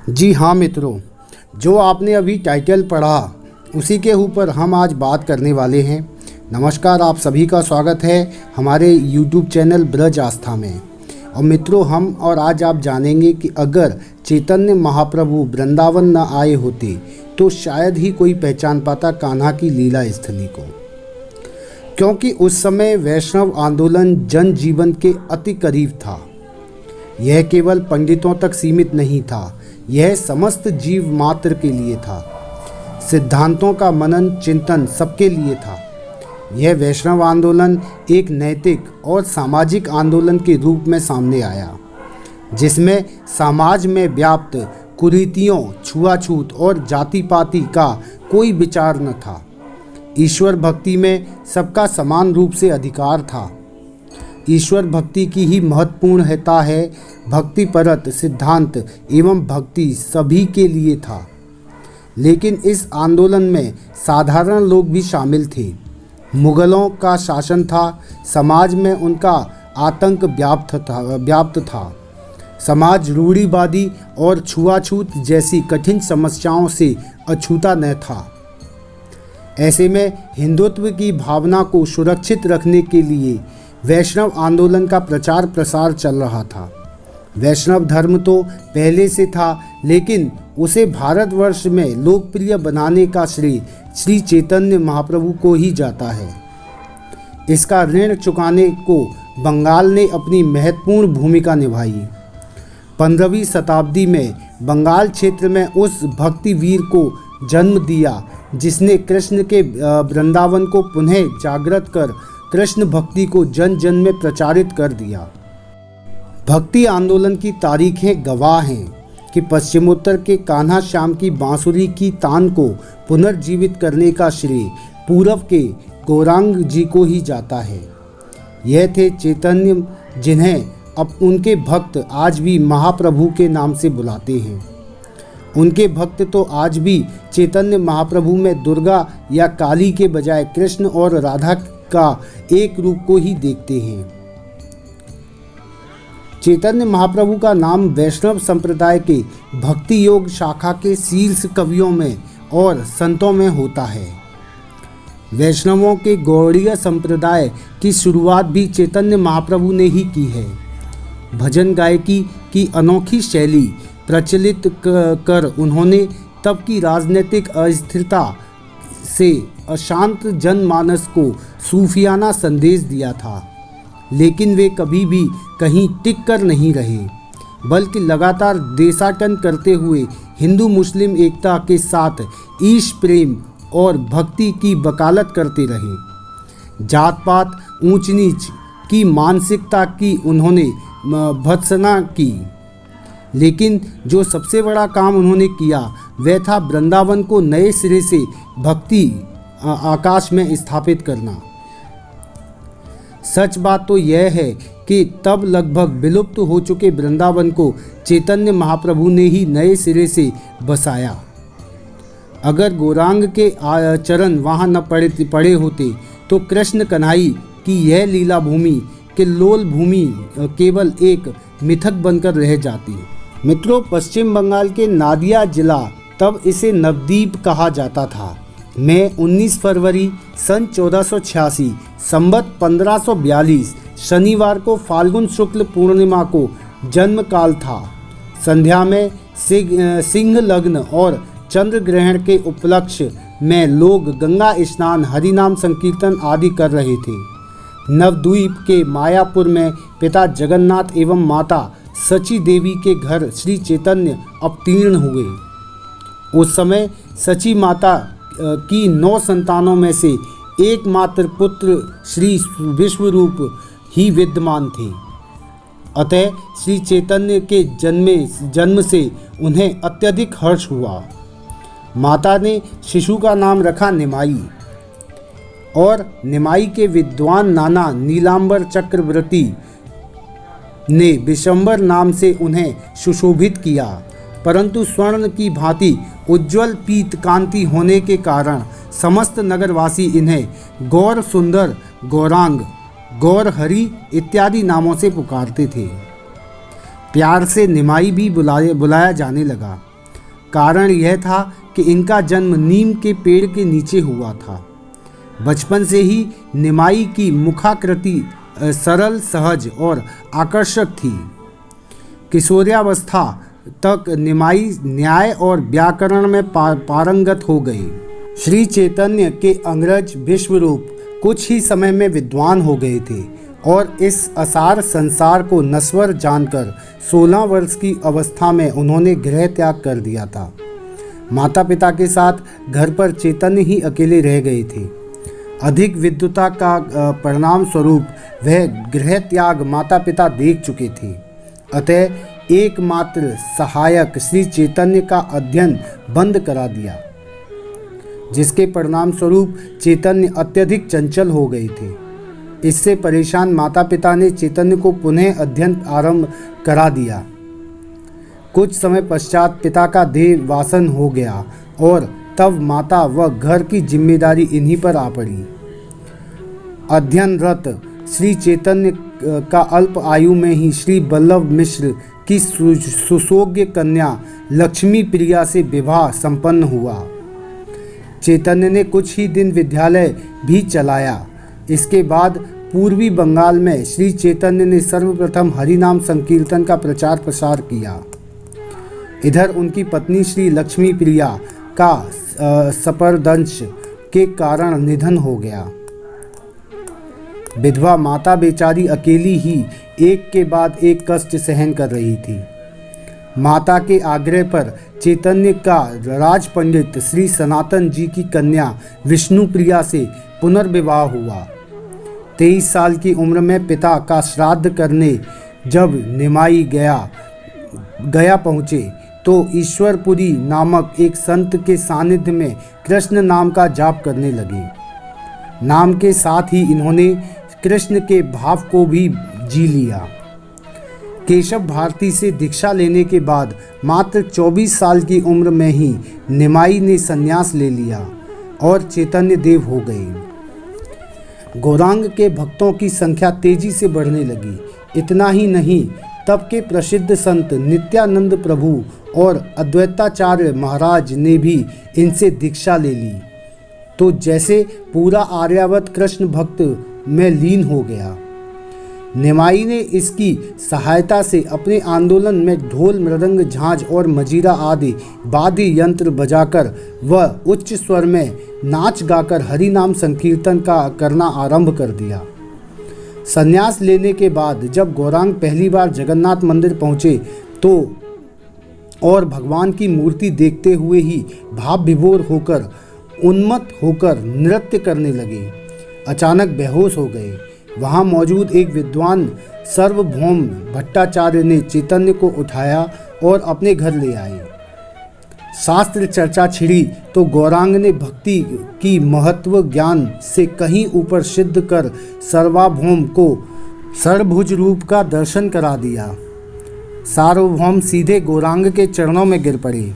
जी हाँ मित्रों, जो आपने अभी टाइटल पढ़ा उसी के ऊपर हम आज बात करने वाले हैं। नमस्कार, आप सभी का स्वागत है हमारे YouTube चैनल ब्रज आस्था में। और मित्रों, हम और आज आप जानेंगे कि अगर चैतन्य महाप्रभु वृंदावन न आए होते तो शायद ही कोई पहचान पाता कान्हा की लीला स्थली को, क्योंकि उस समय वैष्णव आंदोलन जन जीवन के अति करीब था। यह केवल पंडितों तक सीमित नहीं था, यह समस्त जीव मात्र के लिए था। सिद्धांतों का मनन चिंतन सबके लिए था। यह वैष्णव आंदोलन एक नैतिक और सामाजिक आंदोलन के रूप में सामने आया, जिसमें समाज में व्याप्त कुरीतियों, छुआछूत और जाति पाति का कोई विचार न था। ईश्वर भक्ति में सबका समान रूप से अधिकार था। ईश्वर भक्ति की ही महत्वपूर्णता है। भक्ति परत सिद्धांत एवं भक्ति सभी के लिए था। लेकिन इस आंदोलन में साधारण लोग भी शामिल थे। मुगलों का शासन था, समाज में उनका आतंक व्याप्त था। समाज रूढ़िवादी और छुआछूत जैसी कठिन समस्याओं से अछूता न था। ऐसे में हिंदुत्व की भावना को सुरक्षित रखने के लिए वैष्णव आंदोलन का प्रचार प्रसार चल रहा था। वैष्णव धर्म तो पहले से था, लेकिन उसे भारतवर्ष में लोकप्रिय बनाने का श्रेय श्री चैतन्य महाप्रभु को ही जाता है। इसका ऋण चुकाने को बंगाल ने अपनी महत्वपूर्ण भूमिका निभाई। 15वीं शताब्दी में बंगाल क्षेत्र में उस भक्तिवीर को जन्म दिया जिसने कृष्ण के वृंदावन को पुनः जागृत कर कृष्ण भक्ति को जन जन में प्रचारित कर दिया। भक्ति आंदोलन की तारीखें गवाह हैं कि पश्चिमोत्तर के कान्हा श्याम की बांसुरी की तान को पुनर्जीवित करने का श्रेय पूर्व के गौरांग जी को ही जाता है। यह थे चैतन्य, जिन्हें अब उनके भक्त आज भी महाप्रभु के नाम से बुलाते हैं। उनके भक्त तो आज भी चैतन्य महाप्रभु में दुर्गा या काली के बजाय कृष्ण और राधा का एक रूप को ही देखते हैं। चैतन्य महाप्रभु का नाम वैष्णव संप्रदाय के भक्ति योग शाखा के शीर्ष कवियों में और संतों में होता है। वैष्णवों के गौड़ीय संप्रदाय की शुरुआत भी चैतन्य महाप्रभु ने ही की है। भजन गायकी की अनोखी शैली प्रचलित कर उन्होंने तब की राजनीतिक अस्थिरता से अशांत जनमानस को सूफियाना संदेश दिया था। लेकिन वे कभी भी कहीं टिक कर नहीं रहे, बल्कि लगातार देशाटन करते हुए हिंदू मुस्लिम एकता के साथ ईश प्रेम और भक्ति की वकालत करते रहे। जात पात ऊंच नीच की मानसिकता की उन्होंने भत्सना की, लेकिन जो सबसे बड़ा काम उन्होंने किया वह था वृंदावन को नए सिरे से भक्ति आकाश में स्थापित करना। सच बात तो यह है कि तब लगभग विलुप्त हो चुके वृंदावन को चैतन्य महाप्रभु ने ही नए सिरे से बसाया। अगर गौरांग के चरण वहाँ न पड़े होते तो कृष्ण कन्हई की यह लीला भूमि के लोल भूमि केवल एक मिथक बनकर रह जाती। मित्रों, पश्चिम बंगाल के नादिया जिला, तब इसे नवद्वीप कहा जाता था, में 19 फरवरी सन 1486 संवत 1542 शनिवार को फाल्गुन शुक्ल पूर्णिमा को जन्म काल था। संध्या में सिंह लग्न और चंद्र ग्रहण के उपलक्ष्य में लोग गंगा स्नान, हरिनाम संकीर्तन आदि कर रहे थे। नवद्वीप के मायापुर में पिता जगन्नाथ एवं माता सची देवी के घर श्री चैतन्य अवतीर्ण हुए। उस समय सची माता की 9 संतानों में से एकमात्र पुत्र श्री विश्वरूप ही विद्यमान थे। अतः श्री चैतन्य के जन्म से उन्हें अत्यधिक हर्ष हुआ। माता ने शिशु का नाम रखा निमाई, और निमाई के विद्वान नाना नीलांबर चक्रवर्ती ने विशंबर नाम से उन्हें सुशोभित किया, परंतु स्वर्ण की भांति उज्ज्वल पीत कांति होने के कारण समस्त नगरवासी इन्हें गौर सुंदर, गौरांग, गौर हरि इत्यादि नामों से पुकारते थे। प्यार से निमाई भी बुलाया जाने लगा। कारण यह था कि इनका जन्म नीम के पेड़ के नीचे हुआ था। बचपन से ही निमाई की मुखाकृति सरल, सहज और आकर्षक थी। किशोरावस्था तक निमाई न्याय और व्याकरण में पारंगत हो गई। श्री चैतन्य के अंग्रेज विश्वरूप कुछ ही समय में विद्वान हो गए थे और इस असार संसार को नश्वर जानकर 16 वर्ष की अवस्था में उन्होंने गृह त्याग कर दिया था। माता पिता के साथ घर पर चैतन्य ही अकेले रह गए थे। अधिक विद्वता का परिणाम स्वरूप वह गृह त्याग माता पिता देख चुके थे। अतः एकमात्र सहायक श्री चैतन्य का अध्ययन बंद करा दिया, जिसके परिणाम स्वरूप चैतन्य अत्यधिक चंचल हो गए थे। इससे परेशान माता पिता ने चैतन्य को पुनः अध्ययन आरंभ करा दिया। कुछ समय पश्चात पिता का देह वासन हो गया और तब माता व घर की जिम्मेदारी इन्हीं पर आ पड़ी। अध्ययनरत श्री चैतन्य का अल्प आयु में ही श्री वल्लभ मिश्र की सुयोग्य कन्या लक्ष्मी प्रिया से विवाह संपन्न हुआ। चैतन्य ने कुछ ही दिन विद्यालय भी चलाया। इसके बाद पूर्वी बंगाल में श्री चैतन्य ने सर्वप्रथम हरिनाम संकीर्तन का प्रचार प्रसार किया। इधर उनकी पत्नी श्री लक्ष्मी प्रिया का सफरदंश के कारण निधन हो गया। विधवा माता बेचारी अकेली ही एक के बाद एक कष्ट सहन कर रही थी। माता के आग्रह पर चैतन्य का राज पंडित श्री सनातन जी की कन्या विष्णु प्रिया से पुनर्विवाह हुआ। 23 साल की उम्र में पिता का श्राद्ध करने जब निमाई गया पहुँचे तो ईश्वरपुरी नामक एक संत के सानिध्य में कृष्ण नाम का जाप करने लगे। नाम के साथ ही इन्होंने कृष्ण के भाव को भी जी लिया। केशव भारती से दीक्षा लेने के बाद मात्र 24 साल की उम्र में ही निमाई ने संन्यास ले लिया और चैतन्य देव हो गए। गौरांग के भक्तों की संख्या तेजी से बढ़ने लगी। इतना ही नहीं, तब के प्रसिद्ध संत नित्यानंद प्रभु और अद्वैताचार्य महाराज ने भी इनसे दीक्षा ले ली, तो जैसे पूरा आर्यावर्त कृष्ण भक्त में लीन हो गया। निमाई ने इसकी सहायता से अपने आंदोलन में ढोल, मृदंग, झांझ और मजीरा आदि वाद्य यंत्र बजाकर व उच्च स्वर में नाच गाकर हरि नाम संकीर्तन का करना आरंभ कर दिया। संन्यास लेने के बाद जब गौरांग पहली बार जगन्नाथ मंदिर पहुँचे तो और भगवान की मूर्ति देखते हुए ही भाव विभोर होकर उन्मत्त होकर नृत्य करने लगे। अचानक बेहोश हो गए। वहाँ मौजूद एक विद्वान सर्वभौम भट्टाचार्य ने चैतन्य को उठाया और अपने घर ले आए। शास्त्र चर्चा छिड़ी तो गौरांग ने भक्ति की महत्व ज्ञान से कहीं ऊपर सिद्ध कर सर्वभौम को सर्वभुज रूप का दर्शन करा दिया। सार्वभौम सीधे गौरांग के चरणों में गिर पड़े।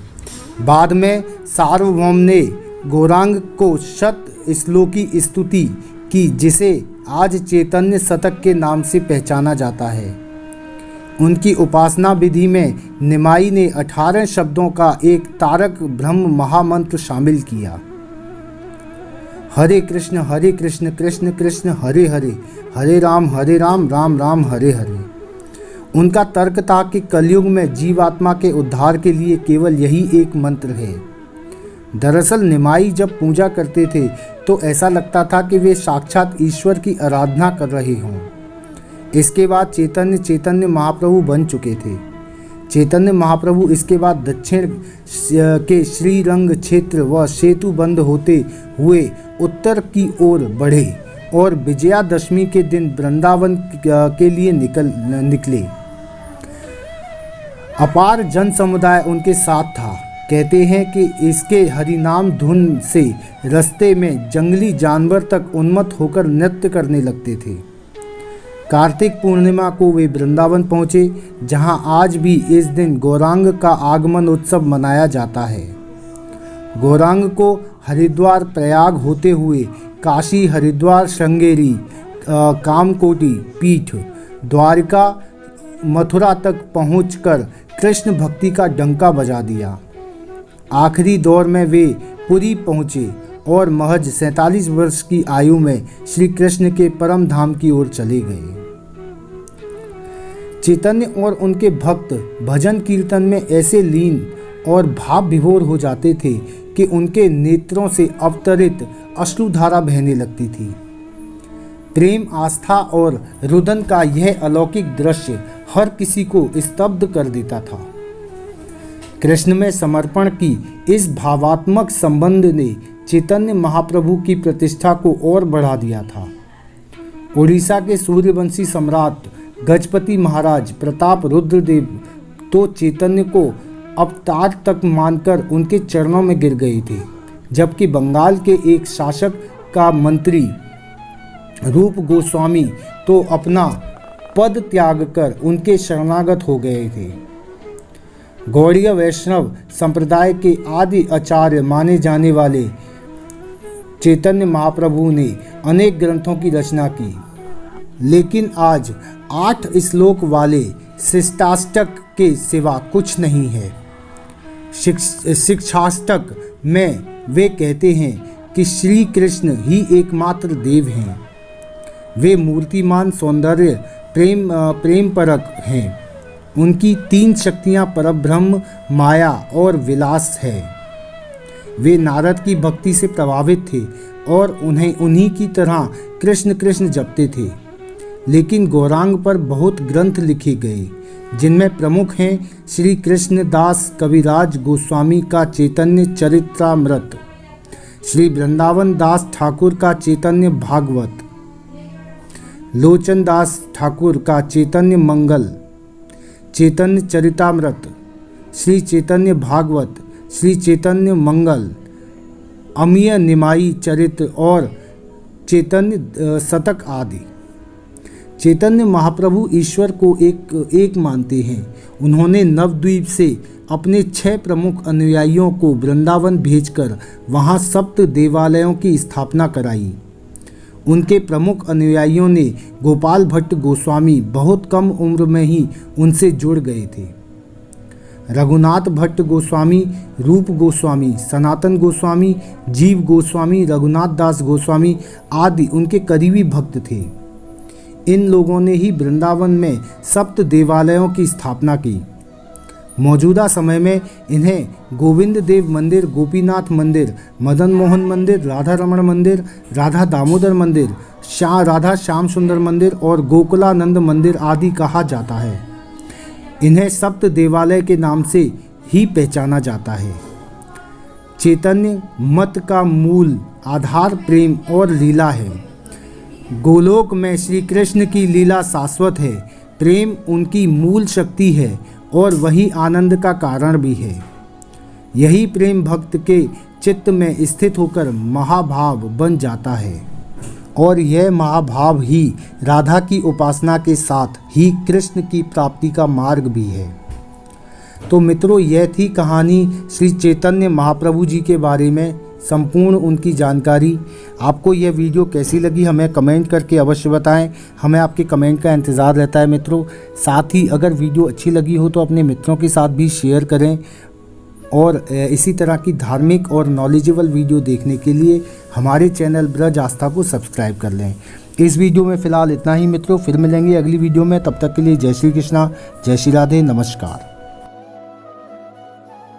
बाद में सार्वभौम ने गौरांग को शत श्लोकी स्तुति की, जिसे आज चैतन्य शतक के नाम से पहचाना जाता है। उनकी उपासना विधि में निमाई ने 18 शब्दों का एक तारक ब्रह्म महामंत्र शामिल किया। हरे कृष्ण कृष्ण कृष्ण हरे हरे, हरे राम राम राम हरे हरे। उनका तर्क था कि कलयुग में जीवात्मा के उद्धार के लिए केवल यही एक मंत्र है। दरअसल निमाई जब पूजा करते थे तो ऐसा लगता था कि वे साक्षात ईश्वर की आराधना कर रहे हों। इसके बाद चैतन्य महाप्रभु बन चुके थे। चैतन्य महाप्रभु इसके बाद दक्षिण के श्रीरंग क्षेत्र व सेतु बंद होते हुए उत्तर की ओर बढ़े और विजयादशमी के दिन वृंदावन के लिए निकले। अपार जन समुदाय उनके साथ था। कहते हैं कि इसके हरिनाम धुन से रास्ते में जंगली जानवर तक उन्मत्त होकर नृत्य करने लगते थे। कार्तिक पूर्णिमा को वे वृंदावन पहुँचे, जहां आज भी इस दिन गौरांग का आगमन उत्सव मनाया जाता है। गौरांग को हरिद्वार प्रयाग होते हुए काशी, हरिद्वार, श्रृंगेरी, कामकोटि पीठ, द्वारका, मथुरा तक पहुंचकर कृष्ण भक्ति का डंका बजा दिया। आखिरी दौर में वे पुरी पहुँचे और महज 47 वर्ष की आयु में श्री कृष्ण के परम धाम की ओर चले गए। चैतन्य और उनके भक्त भजन कीर्तन में ऐसे लीन और भाव विभोर हो जाते थे कि उनके नेत्रों से अवतरित अश्रुधारा बहने लगती थी। प्रेम, आस्था और रुदन का यह अलौकिक दृश्य हर किसी को स्तब्ध कर देता था। कृष्ण में समर्पण की इस भावात्मक संबंध ने चैतन्य महाप्रभु की प्रतिष्ठा को और बढ़ा दिया था। उड़ीसा के सूर्यवंशी सम्राट गजपति महाराज प्रताप रुद्रदेव तो चैतन्य को अवतार तक मानकर उनके चरणों में गिर गए थे, जबकि बंगाल के एक शासक का मंत्री रूप गोस्वामी तो अपना पद त्याग कर उनके शरणागत हो गए थे। गौड़ीय वैष्णव संप्रदाय के आदि आचार्य माने जाने वाले चैतन्य महाप्रभु ने अनेक ग्रंथों की रचना की, लेकिन आज 8 श्लोक वाले शिष्टाष्टक के सिवा कुछ नहीं है। शिक्षाष्टक में वे कहते हैं कि श्री कृष्ण ही एकमात्र देव हैं। वे मूर्तिमान, सौंदर्य, प्रेम परक हैं। उनकी 3 शक्तियाँ परब्रह्म, माया और विलास है। वे नारद की भक्ति से प्रभावित थे और उन्हें उन्हीं की तरह कृष्ण कृष्ण जपते थे। लेकिन गौरांग पर बहुत ग्रंथ लिखे गए, जिनमें प्रमुख हैं श्री कृष्णदास कविराज गोस्वामी का चैतन्य चरित्रामृत, श्री वृंदावन दास ठाकुर का चैतन्य भागवत, लोचन दास ठाकुर का चैतन्य मंगल, चैतन्य चरितामृत, श्री चैतन्य भागवत, श्री चैतन्य मंगल, अमीय निमाई चरित्र और चैतन्य शतक आदि। चैतन्य महाप्रभु ईश्वर को एक मानते हैं। उन्होंने नवद्वीप से अपने 6 प्रमुख अनुयायियों को वृंदावन भेजकर वहां 7 देवालयों की स्थापना कराई। उनके प्रमुख अनुयायियों ने गोपाल भट्ट गोस्वामी बहुत कम उम्र में ही उनसे जुड़ गए थे। रघुनाथ भट्ट गोस्वामी, रूप गोस्वामी, सनातन गोस्वामी, जीव गोस्वामी, रघुनाथ दास गोस्वामी आदि उनके करीबी भक्त थे। इन लोगों ने ही वृंदावन में 7 देवालयों की स्थापना की। मौजूदा समय में इन्हें गोविंद देव मंदिर, गोपीनाथ मंदिर, मदन मोहन मंदिर, राधा रमण मंदिर, राधा दामोदर मंदिर, राधा श्याम सुंदर मंदिर और गोकुलानंद मंदिर आदि कहा जाता है। इन्हें 7 देवालय के नाम से ही पहचाना जाता है। चैतन्य मत का मूल आधार प्रेम और लीला है। गोलोक में श्री कृष्ण की लीला शाश्वत है। प्रेम उनकी मूल शक्ति है और वही आनंद का कारण भी है। यही प्रेम भक्त के चित्त में स्थित होकर महाभाव बन जाता है और यह महाभाव ही राधा की उपासना के साथ ही कृष्ण की प्राप्ति का मार्ग भी है। तो मित्रों, यह थी कहानी श्री चैतन्य महाप्रभु जी के बारे में, संपूर्ण उनकी जानकारी। आपको यह वीडियो कैसी लगी हमें कमेंट करके अवश्य बताएं। हमें आपके कमेंट का इंतज़ार रहता है मित्रों। साथ ही अगर वीडियो अच्छी लगी हो तो अपने मित्रों के साथ भी शेयर करें और इसी तरह की धार्मिक और नॉलेजेबल वीडियो देखने के लिए हमारे चैनल ब्रज आस्था को सब्सक्राइब कर लें। इस वीडियो में फ़िलहाल इतना ही मित्रों, फिर मिलेंगे अगली वीडियो में। तब तक के लिए जय श्री कृष्णा, जय श्री राधे, नमस्कार।